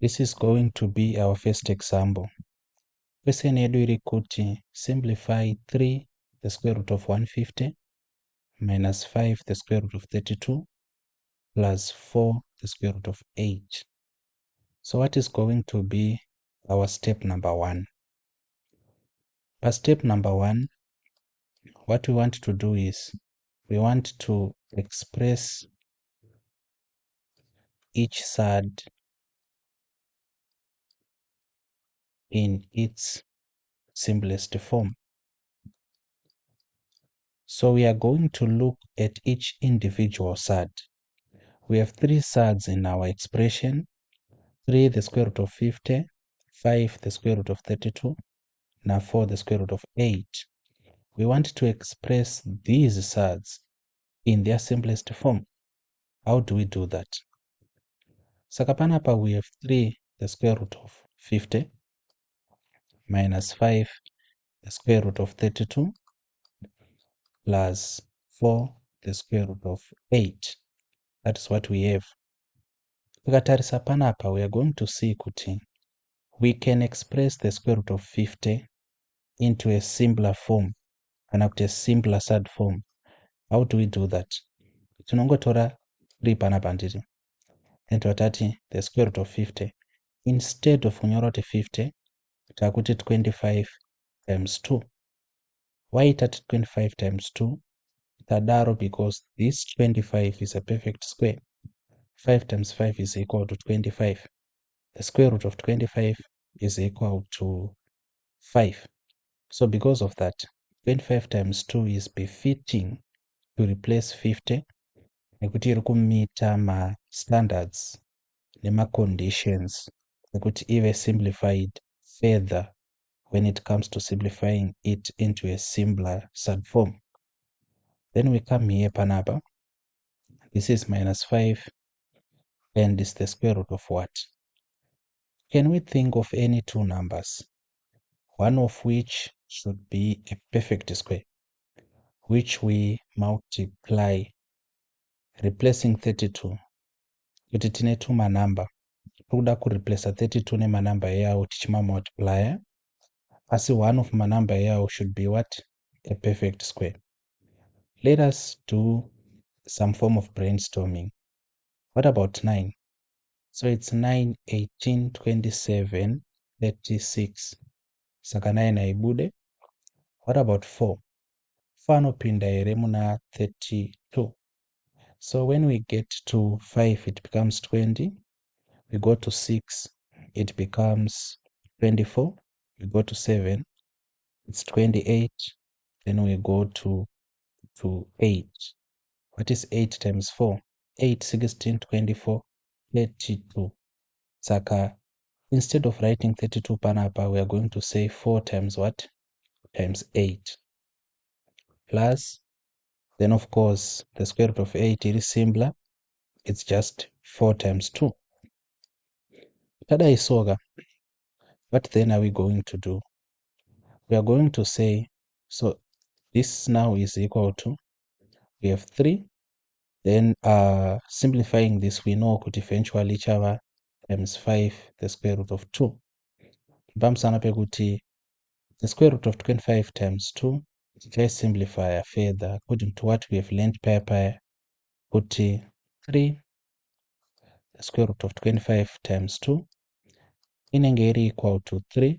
This is going to be our first example. Question yedu iri kuti simplify 3 the square root of 150 minus 5 the square root of 32 plus 4 the square root of 8. So what is going to be our step number 1? But step number 1, what we want to do is we want to express each side in its simplest form. So we are going to look at each individual side. We have 3 sides in our expression: 3 the square root of 50, 5 the square root of 32, now 4 the square root of 8. We want to express these sides in their simplest form. How do we do that? Saka panapa we have 3 the square root of 50 minus 5 the square root of 32 plus 4 the square root of 8. That is what we have. Tikatarisa panapa, we are going to see kuti we can express the square root of 50 into a simpler form, and up to a simpler side form. How do we do that? Tinongotora 3 panapa ndiri. And tati the square root of 50. Instead of kunyora 50, takuti 25 times 2. Why it at 25 times 2? Tadaro because this 25 is a perfect square. 5 times 5 is equal to 25. The square root of 25 is equal to 5. So because of that, 25 times 2 is befitting to replace 50. Nekuti iri kumita ma standards nema conditions nekuti ive simplified further when it comes to simplifying it into a simpler subform. Then we come here panapa. This is minus 5 and it's the square root of what? Can we think of any two numbers, one of which should be a perfect square, which we multiply, replacing 32? Kuti tine two manamba. Toda kureplace 32 nemanamba yao tichima multiplier. Asi one of manamba yao should be what? A perfect square. Let us do some form of brainstorming. What about 9? So it's 9, 18, 27, 36. Saka 9 aibude. What about 4? 4 anopinda ere muna 32. So when we get to 5, it becomes 20. We go to 6, it becomes 24. We go to 7, it's 28. Then we go to 8. What is 8 times 4? 8, 16, 24, 32. Saka, instead of writing 32 panapa, we are going to say 4 times what? Times 8. Plus, then of course, the square root of 8 is simpler. It's just 4 times 2. Tada isoga. What then are we going to do? We are going to say, so this now is equal to, we have 3. Then simplifying this, we know could eventually each other times 5 the square root of 2. Bamsana pekuti the square root of 25 times 2. Let's simplify further according to what we have learned paper. Put 3 the square root of 25 times 2 inenge equal to 3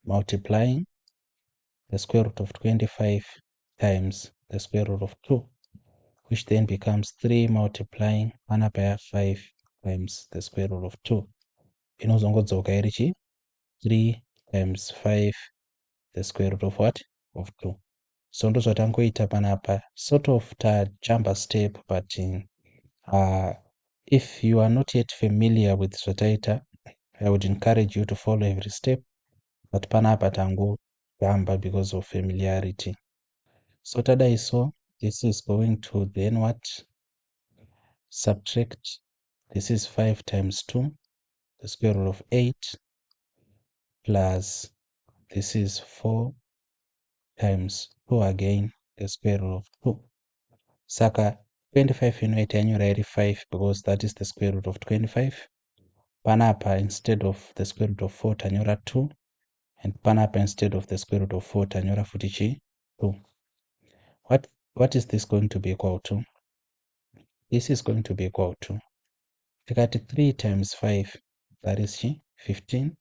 multiplying the square root of 25 times the square root of 2, which then becomes 3 multiplying 1 by 5 times the square root of 2. Inozongodzoka irichi 3 times 5 the square root of what? Of 2. So ndozvatangoita panapa, sort of jump step, but if you are not yet familiar with Zvataita, I would encourage you to follow every step, but panapa tango jump because of familiarity. So tada iso, this is going to then what? Subtract. This is 5 times 2, the square root of 8, plus this is 4 times 2 again, the square root of 2. Saka 25 unit annual 5 because that is the square root of 25. panapa instead of the square root of 4 tanyora 2, and panapa instead of the square root of 4 tanyora futi chi 2. What is this going to be equal to? This is going to be equal to, tikati 3 times 5, that is 15.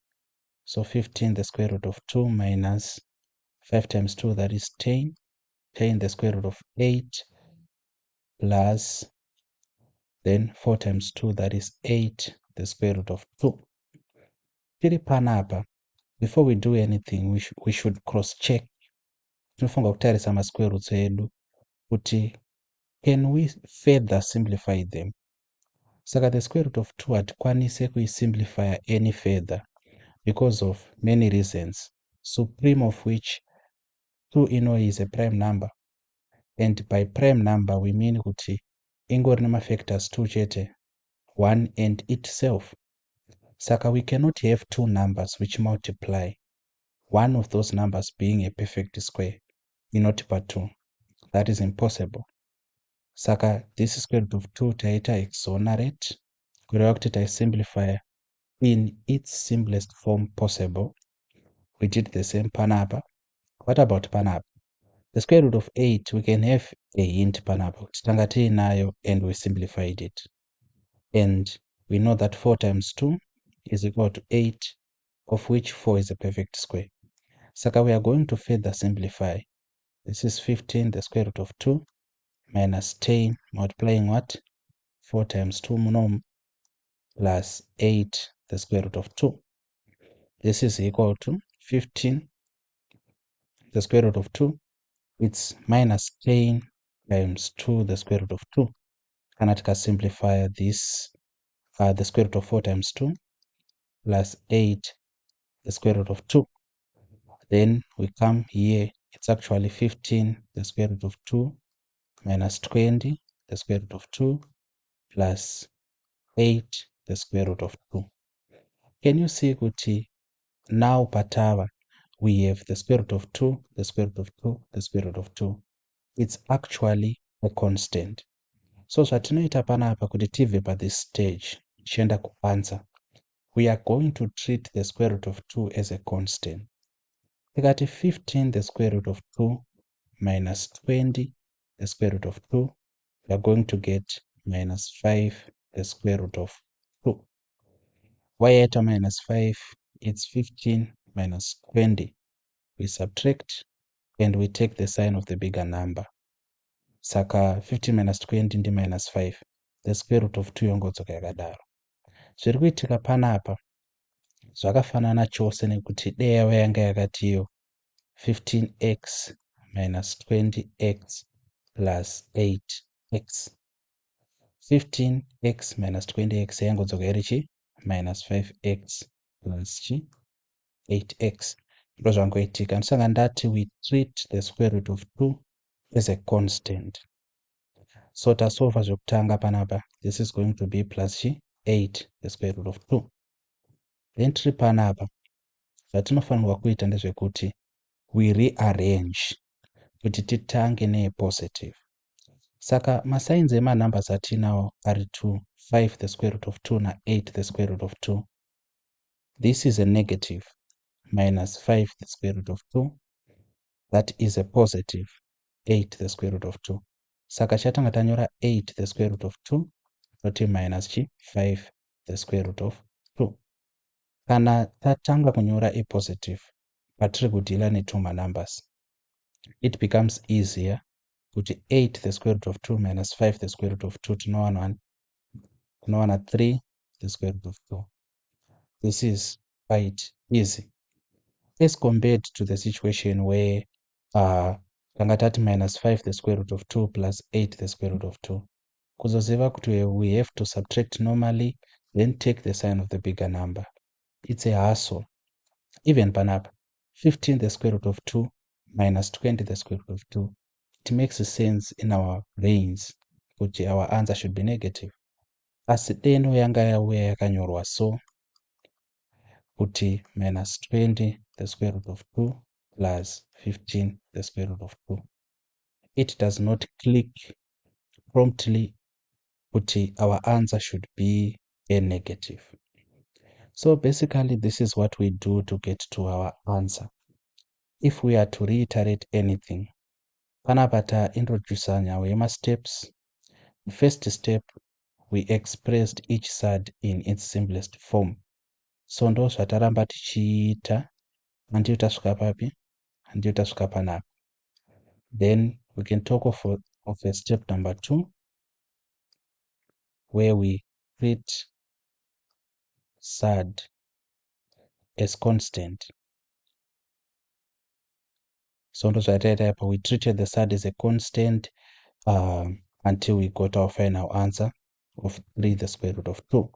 So 15 the square root of 2 minus 5 times 2, that is 10. 10 the square root of 8 plus then 4 times 2, that is 8 the square root of 2. Tiri panapa, before we do anything, we should cross check. Tinofanira kutarisa ma square roots edu kuti can we further simplify them. Saka the square root of 2 hatikwanise kuisimplify any further because of many reasons, supreme of which 2 is a prime number, and by prime number we mean kuti ingori nema factors 2 chete, 1 and itself. Saka we cannot have two numbers which multiply, one of those numbers being a perfect square inotipa 2. That is impossible. Saka this square root of 2 taita exonerate, kureva kuti taisimplify in its simplest form possible. We did the same panapa. What about panapa? The square root of 8, we can have a hint panapa tanga tiinayo, and we simplified it, and we know that 4 times 2 is equal to 8, of which 4 is a perfect square. Saka we are going to further simplify. This is 15 the square root of 2 minus 10 multiplying what? 4 times 2 munom plus 8 the square root of 2. This is equal to 15 the square root of 2. It's minus 10 times 2 the square root of 2. Kana tika simplify this, the square root of 4 times 2 plus 8 the square root of 2. Then we come here, it's actually 15 the square root of 2 minus 20 the square root of 2 plus 8 the square root of 2. Can you see kuti now patava we have the square root of 2, the square root of 2, the square root of 2. It's actually a constant. So zvatinoita panapa kuti tibve pa this stage tichienda kuanswer, we are going to treat the square root of 2 as a constant. Tikati 15 the square root of 2 minus 20 the square root of 2, we are going to get minus 5 the square root of 2. Why at a minus 5? It's 15 minus 20. We subtract and we take the sign of the bigger number. Saka 15 minus 20 ndi minus 5. The square root of 2 yongotsoka yakadaro. Zviri kuitika panapa zvakafanana chose nekuti dei yava yanga yakatiyo 15x minus 20x plus 8x. 15x minus 20x yangodzoka iri chi minus 5x plus chi 8x. Ndo zvangoitika. Ndosaka ndati we treat the square root of 2 as a constant. So tasolva zvekutanga panapa, this is going to be plus chi 8 the square root of 2. Then tiri panapa zvatinofanirwa kuita ndezvekuti we rearrange kuti titange nepositive. Saka masigns emanumbers atinawo ari 2, 5 the square root of 2 na 8 the square root of 2. This is a negative, minus 5 the square root of 2. That is a positive, 8 the square root of 2. Saka chatanga tanyora 8 the square root of 2 noti minus chi 5 the square root of 2. Kana tatanga kunyora a positive patiri kudhila netuma numbers, it becomes easier kuti 8 the square root of 2 minus 5 the square root of 2 tinowana 3 the square root of 2. This is quite easy as compared to the situation where tanga tati minus 5 the square root of 2 plus 8 the square root of 2. Kuzoziva kuti we have to subtract normally, then take the sign of the bigger number. It's a hassle. Even panapa 15 the square root of 2 minus 20 the square root of 2. It makes sense in our brains kuti our answer should be negative. Asi deno yanga yauya yakanyorwa so kuti minus 20 the square root of 2 plus 15 the square root of 2. It does not click promptly kuti our answer should be a negative. So basically, this is what we do to get to our answer. If we are to reiterate anything, panapa introduce our steps. The first step, we expressed each side in its simplest form. So ndo zvataramba tichiita until tasvika papi, until tasvika panapa. Then we can talk of a step number 2, where we treat SAD as constant. So we treated the SAD as a constant until we got our final answer of 3 the square root of 2.